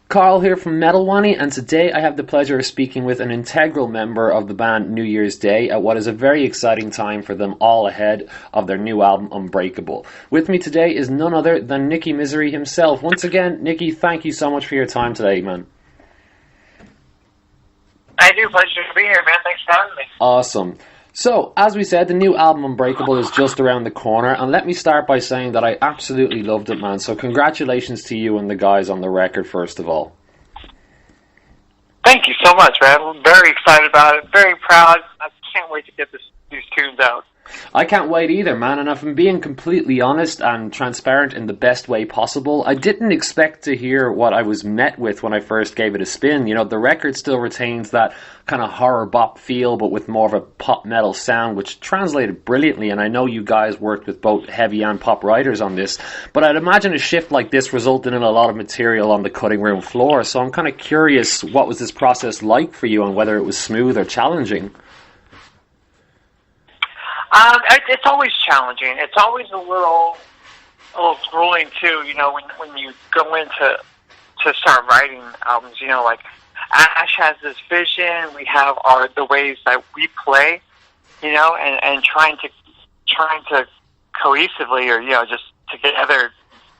Carl here from Metal Wani, and today I have the pleasure of speaking with an integral member of the band New Year's Day at what is a very exciting time for them all ahead of their new album Unbreakable. With me today is none other than Nikki Misery himself. Once again, Nikki, thank you so much for your time today, man. I do. Pleasure to be here, man. Thanks for having me. Awesome. So, as we said, the new album Unbreakable is just around the corner, and let me start by saying that I absolutely loved it, man. So congratulations to you and the guys on the record, first of all. Thank you so much, man. I'm very excited about it. Very proud. I can't wait to get these tunes out. I can't wait either, man, and if I'm being completely honest and transparent in the best way possible, I didn't expect to hear what I was met with when I first gave it a spin. You know, the record still retains that kind of horror bop feel, but with more of a pop metal sound, which translated brilliantly, and I know you guys worked with both heavy and pop writers on this, but I'd imagine a shift like this resulted in a lot of material on the cutting room floor, so I'm kind of curious, what was this process like for you and whether it was smooth or challenging? It's always challenging. It's always a little grueling too. You know, when you go into start writing albums, you know, like Ash has this vision. We have the ways that we play, you know, and trying to cohesively or just together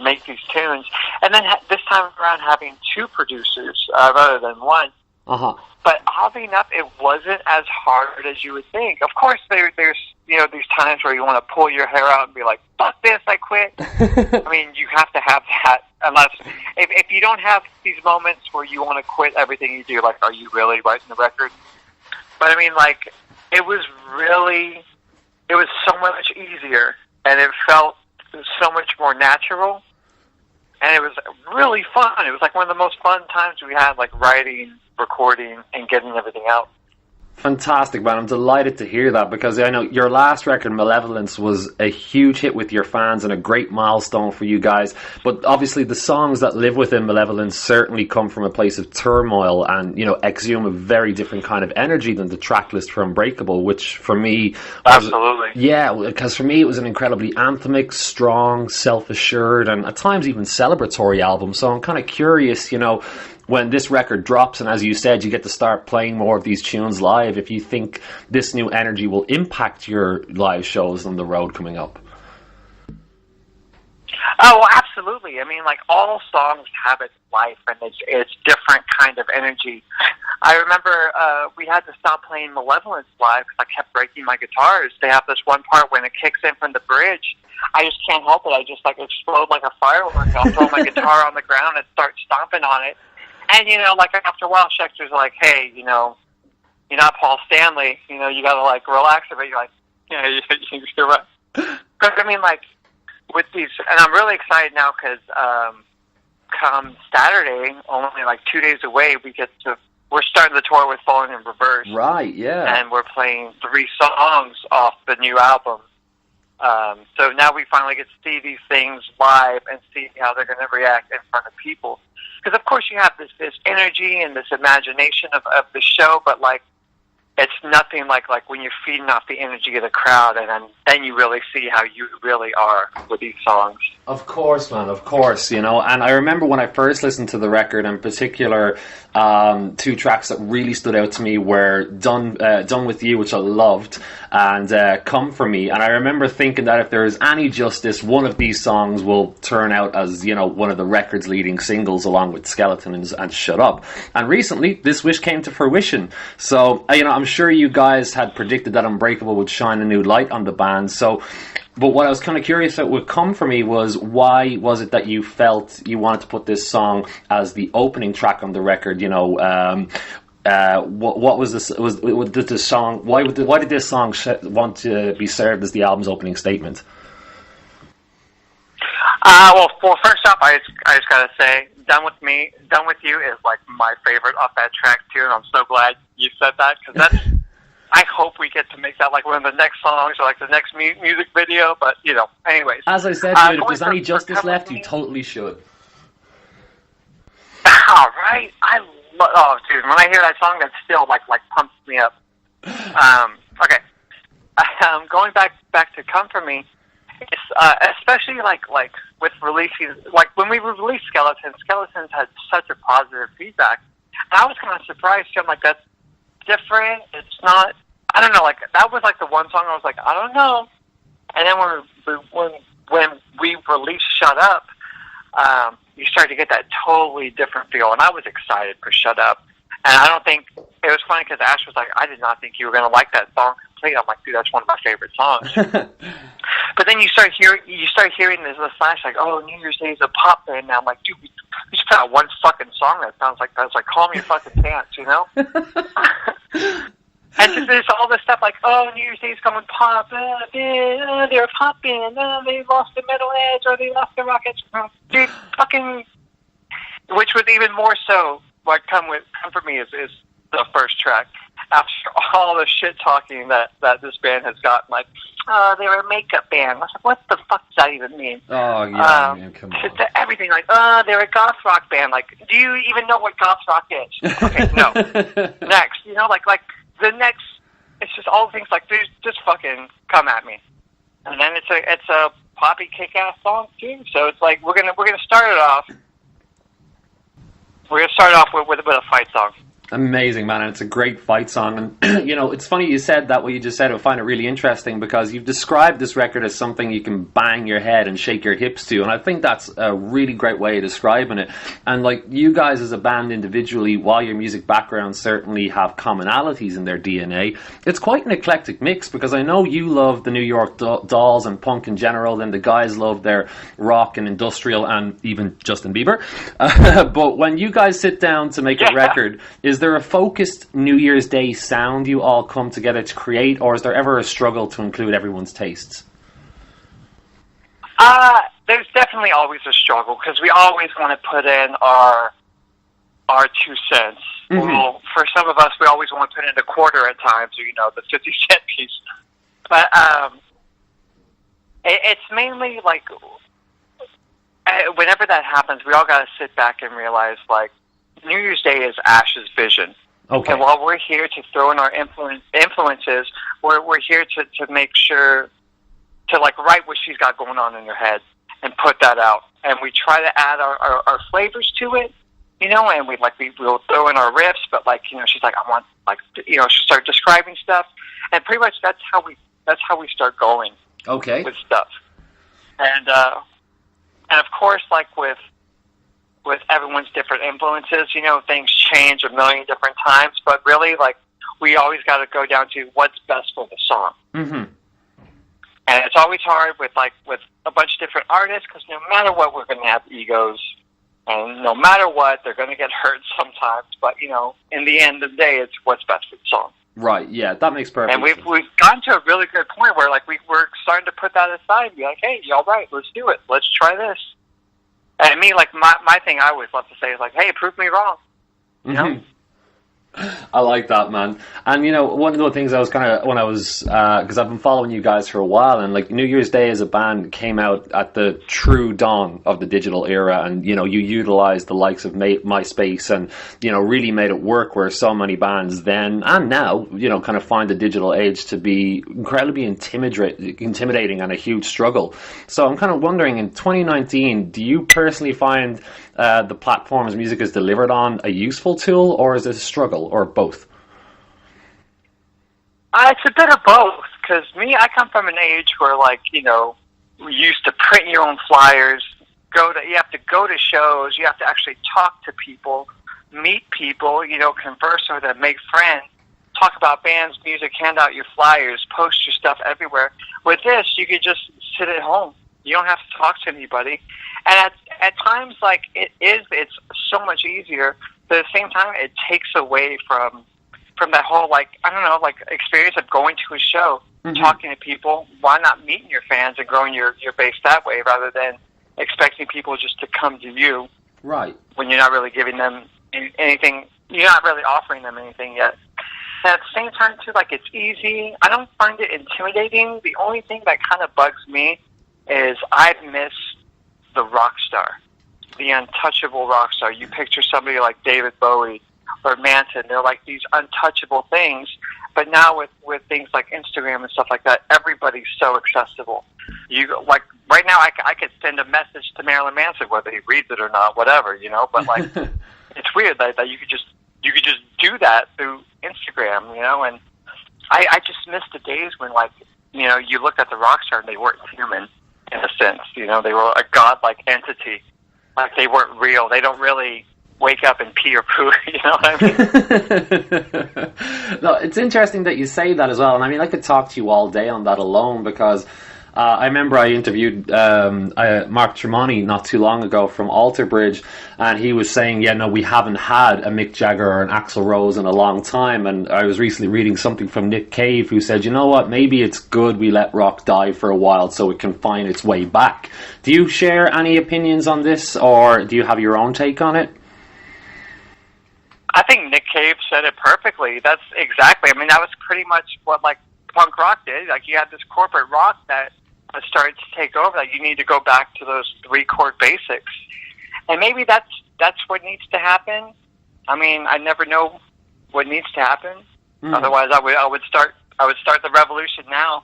make these tunes. And then this time around having two producers rather than one. But oddly enough, it wasn't as hard as you would think. Of course, there's these times where you want to pull your hair out and be like, "Fuck this, I quit." I mean, you have to have that. Unless if you don't have these moments where you want to quit everything you do, like, are you really writing the record? But I mean, like, it was so much easier, and it felt so much more natural. And it was really fun. It was like one of the most fun times we had, like writing, recording, and getting everything out. Fantastic, man. I'm delighted to hear that because I know your last record, Malevolence, was a huge hit with your fans and a great milestone for you guys. But obviously the songs that live within Malevolence certainly come from a place of turmoil and, you know, exhume a very different kind of energy than the track list for Unbreakable, which for me... Absolutely. Yeah, because for me it was an incredibly anthemic, strong, self-assured, and at times even celebratory album. So I'm kind of curious, you know, when this record drops and, as you said, you get to start playing more of these tunes live, if you think this new energy will impact your live shows on the road coming up. Oh, absolutely. I mean, like, all songs have its life and it's different kind of energy. I remember we had to stop playing Malevolence live because I kept breaking my guitars. They have this one part when it kicks in from the bridge. I just can't help it. I just, like, explode like a firework. I'll throw my guitar on the ground and start stomping on it. And, you know, like, after a while, Schecter's like, "Hey, you know, you're not Paul Stanley. You know, you got to, like, relax a bit." You're like, "Yeah, you're right." But, I mean, like, with these, and I'm really excited now because come Saturday, only, like, 2 days away, we're starting the tour with Falling in Reverse. Right, yeah. And we're playing 3 songs off the new album. So now we finally get to see these things live and see how they're going to react in front of people. Because, of course, you have this energy and this imagination of the show, but, like, it's nothing like when you're feeding off the energy of the crowd, and then you really see how you really are with these songs. Of course, man, of course, you know. And I remember when I first listened to the record, in particular, 2 tracks that really stood out to me were Done With You, which I loved, and Come For Me. And I remember thinking that if there is any justice, one of these songs will turn out as, you know, one of the record's leading singles, along with Skeleton and Shut Up. And recently, this wish came to fruition. So, you know, I'm sure you guys had predicted that Unbreakable would shine a new light on the band. So, but what I was kind of curious that would come for me was, why was it that you felt you wanted to put this song as the opening track on the record? You know, what was this? Did this song? Why did this song want to be served as the album's opening statement? Well, first off, I just gotta say, Done With You is, like, my favorite off that track too, and I'm so glad you said that, because that's. I hope we get to make that, like, one of the next songs or, like, the next music video. But, you know, anyways. As I said, dude, if there's any justice left, you totally should. All right, oh, dude, when I hear that song, that still like pumps me up. Okay, going back to Come For Me. It's especially like with releasing, like when we released Skeletons had such a positive feedback. And I was kind of surprised too. I'm like, that's different. It's not. I don't know. Like that was like the one song I was like, I don't know. And then when we released Shut Up, you started to get that totally different feel, and I was excited for Shut Up. And I don't think it was funny because Ash was like, I did not think you were going to like that song completely. I'm like, dude, that's one of my favorite songs. But then you start hearing this flash like, oh, New Year's Day is a pop band now. I'm like, dude, we just put out one fucking song that sounds like that. It's like, call me a fucking dance, you know? And just there's all this stuff like, oh, New Year's Day is coming pop, they're a pop band, they lost the metal edge, or they lost the rock edge. Dude, fucking, which was even more so what come for me is the first track. After all the shit talking that this band has gotten, like, oh, they were a makeup band. I was like, what the fuck does that even mean? Oh, yeah, man, come on. To everything, like, oh, they're a goth rock band. Like, do you even know what goth rock is? Okay, no. Next, you know, like the next, it's just all things like, dude, just fucking come at me. And then it's a poppy kick-ass song too. So it's like we're gonna start it off. We're gonna start off with a fight song. Amazing, man, and it's a great fight song. And you know, it's funny you said that. What you just said, I find it really interesting because you've described this record as something you can bang your head and shake your hips to, and I think that's a really great way of describing it. And like you guys as a band individually, while your music backgrounds certainly have commonalities in their DNA, it's quite an eclectic mix because I know you love the New York Dolls and punk in general, and the guys love their rock and industrial and even Justin Bieber. But when you guys sit down to make a record, is there a focused New Year's Day sound you all come together to create, or is there ever a struggle to include everyone's tastes? There's definitely always a struggle because we always want to put in our 2 cents. Mm-hmm. Well, for some of us, we always want to put in a quarter at times, or, you know, the 50-cent piece. But it's mainly like whenever that happens, we all got to sit back and realize, like, New Year's Day is Ash's vision. Okay. And while we're here to throw in our influences, we're here to make sure to, like, write what she's got going on in her head and put that out. And we try to add our flavors to it, you know, and we'll throw in our riffs, but, like, you know, she's like, I want, like, you know, she'll start describing stuff. And pretty much that's how we start going. Okay. With stuff. And of course, like with everyone's different influences, you know, things change a million different times, but really, like, we always got to go down to what's best for the song. Mm-hmm. And it's always hard with a bunch of different artists, because no matter what, we're going to have egos, and no matter what, they're going to get hurt sometimes, but, you know, in the end of the day, it's what's best for the song. Right, yeah, that makes perfect sense. And we've gotten to a really good point where, like, we're starting to put that aside and be like, hey, all right, let's do it. Let's try this. And me, like, my thing I always love to say is, like, hey, prove me wrong. You know? I like that, man. And, you know, one of the things I was kind of, when I was, because I've been following you guys for a while, and, like, New Year's Day as a band came out at the true dawn of the digital era, and, you know, you utilized the likes of MySpace and, you know, really made it work, where so many bands then and now, you know, kind of find the digital age to be incredibly intimidating and a huge struggle. So I'm kind of wondering, in 2019, do you personally find the platforms music is delivered on a useful tool, or is it a struggle, or both? It's a bit of both, because me, I come from an age where, like, you know, we used to print your own flyers, you have to go to shows, you have to actually talk to people, meet people, you know, converse with them, make friends, talk about bands, music, hand out your flyers, post your stuff everywhere. With this, you could just sit at home. You don't have to talk to anybody. And at times, like, it's so much easier, but at the same time, it takes away from that whole, like, I don't know, like, experience of going to a show, talking to people. Why not meeting your fans and growing your base that way, rather than expecting people just to come to you? Right. When you're not really giving them anything, you're not really offering them anything yet. And at the same time, too, like, it's easy. I don't find it intimidating. The only thing that kind of bugs me is I miss the rock star, the untouchable rock star. You picture somebody like David Bowie or Manson. They're like these untouchable things, But now with things like Instagram and stuff like that, everybody's so accessible. You like right now, I could send a message to Marilyn Manson, whether he reads it or not, whatever, you know. But like, it's weird that you could just do that through Instagram, you know. And I just miss the days when, like, you know, you looked at the rock star and they weren't human in a sense, you know. They were a godlike entity, like they weren't real. They don't really wake up and pee or poo, you know what I mean? No, it's interesting that you say that as well, and I mean, I could talk to you all day on that alone, because I remember I interviewed Mark Tremonti not too long ago from Alter Bridge, and he was saying, yeah, no, we haven't had a Mick Jagger or an Axl Rose in a long time. And I was recently reading something from Nick Cave, who said, you know what, maybe it's good we let rock die for a while so it can find its way back. Do you share any opinions on this, or do you have your own take on it? I think Nick Cave said it perfectly. That's exactly, I mean, that was pretty much what, like, punk rock did. Like, you had this corporate rock that started to take over. Like, you need to go back to those 3-chord basics. And maybe that's what needs to happen. I mean, I never know what needs to happen. Otherwise, I would start the revolution now.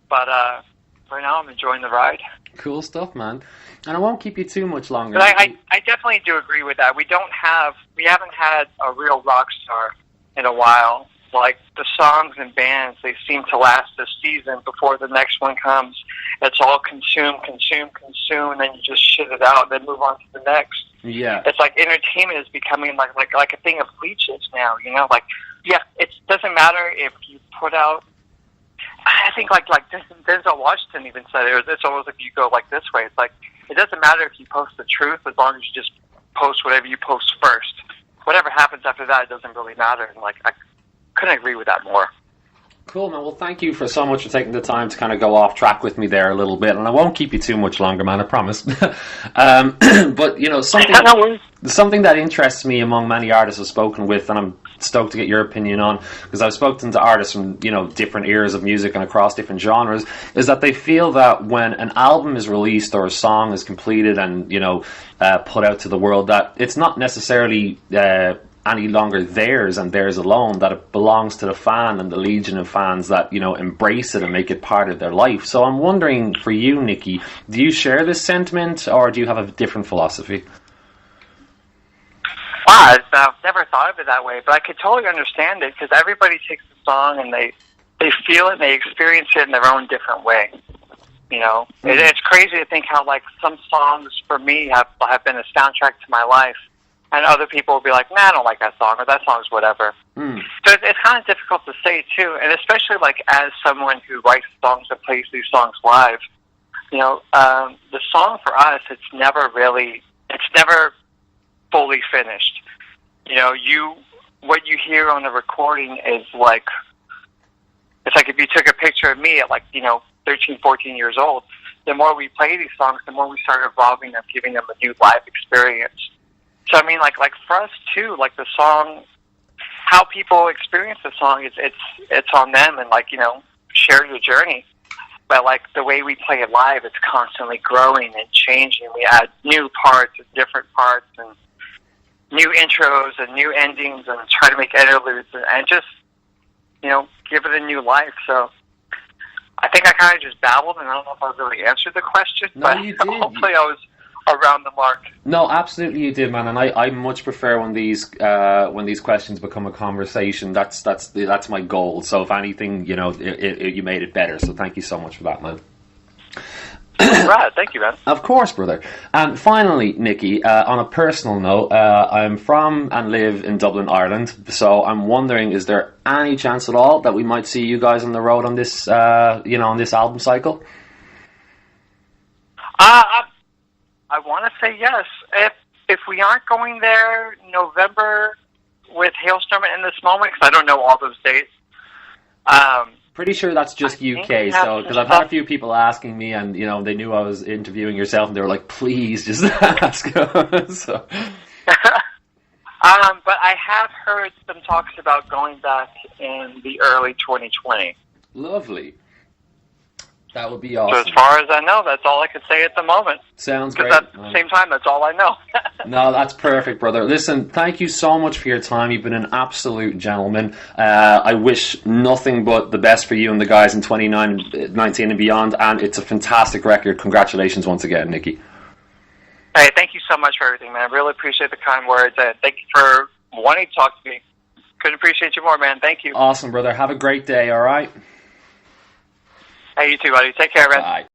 But right now, I'm enjoying the ride. Cool stuff, man. And I won't keep you too much longer. But I definitely do agree with that. We haven't had a real rock star in a while. Like, the songs and bands, they seem to last a season before the next one comes. It's all consume, and then you just shit it out and then move on to the next. Yeah. It's like entertainment is becoming like a thing of leeches now, you know? Like, yeah, it doesn't matter if you put out, I think like Denzel Washington even said it. It's almost like you go like this way. It's like, it doesn't matter if you post the truth as long as you just post whatever you post first. Whatever happens after that, it doesn't really matter. And like, I couldn't agree with that more. Cool, man. Well, thank you so much for taking the time to kind of go off track with me there a little bit, and I won't keep you too much longer, man, I promise. But, you know, something that interests me among many artists I've spoken with, and I'm stoked to get your opinion on, because I've spoken to artists from, you know, different eras of music and across different genres, is that they feel that when an album is released or a song is completed and, you know, put out to the world, that it's not necessarily any longer theirs and theirs alone, that it belongs to the fan and the legion of fans that, you know, embrace it and make it part of their life. So I'm wondering, for you, Nikki, do you share this sentiment, or do you have a different philosophy? Wow, I've never thought of it that way, but I could totally understand it, because everybody takes a song and they feel it and they experience it in their own different way. You know, it's crazy to think how, like, some songs for me have been a soundtrack to my life. And other people will be like, nah, I don't like that song, or that song's whatever. So it's kind of difficult to say, too. And especially, like, as someone who writes songs and plays these songs live, you know, the song for us, it's never fully finished. You know, what you hear on the recording is like, it's like if you took a picture of me at, like, you know, 13, 14 years old, the more we play these songs, the more we start evolving them, giving them a new live experience. So, I mean, like for us, too, like, the song, how people experience the song, it's on them, and, like, you know, share your journey. But, like, the way we play it live, it's constantly growing and changing. We add new parts and different parts and new intros and new endings and try to make interludes and just, you know, give it a new life. So I think I kind of just babbled, and I don't know if I really answered the question, but hopefully I was around the mark. No, absolutely you did, man. And I much prefer when these questions become a conversation. That's my goal. So if anything, you know, you made it better. So thank you so much for that, man. Right, thank you, man. Of course, brother. And finally, Nikki, on a personal note, I'm from and live in Dublin, Ireland. So I'm wondering, is there any chance at all that we might see you guys on the road on this, you know, on this album cycle? I want to say yes. If we aren't going there November with Hailstorm in This Moment, because I don't know all those dates. Pretty sure that's just UK, so, because I've had a few people asking me, and, you know, they knew I was interviewing yourself, and they were like, please, just ask. So. But I have heard some talks about going back in the early 2020. Lovely. That would be So awesome. as far as I know, that's all I can say at the moment. Sounds great. Because at the same time, that's all I know. No, that's perfect, brother. Listen, thank you so much for your time. You've been an absolute gentleman. I wish nothing but the best for you and the guys in 2019 and beyond, and it's a fantastic record. Congratulations once again, Nikki. Hey, thank you so much for everything, man. I really appreciate the kind words. Thank you for wanting to talk to me. Couldn't appreciate you more, man. Thank you. Awesome, brother. Have a great day, all right? Hey, you too, buddy. Take care, man. Bye.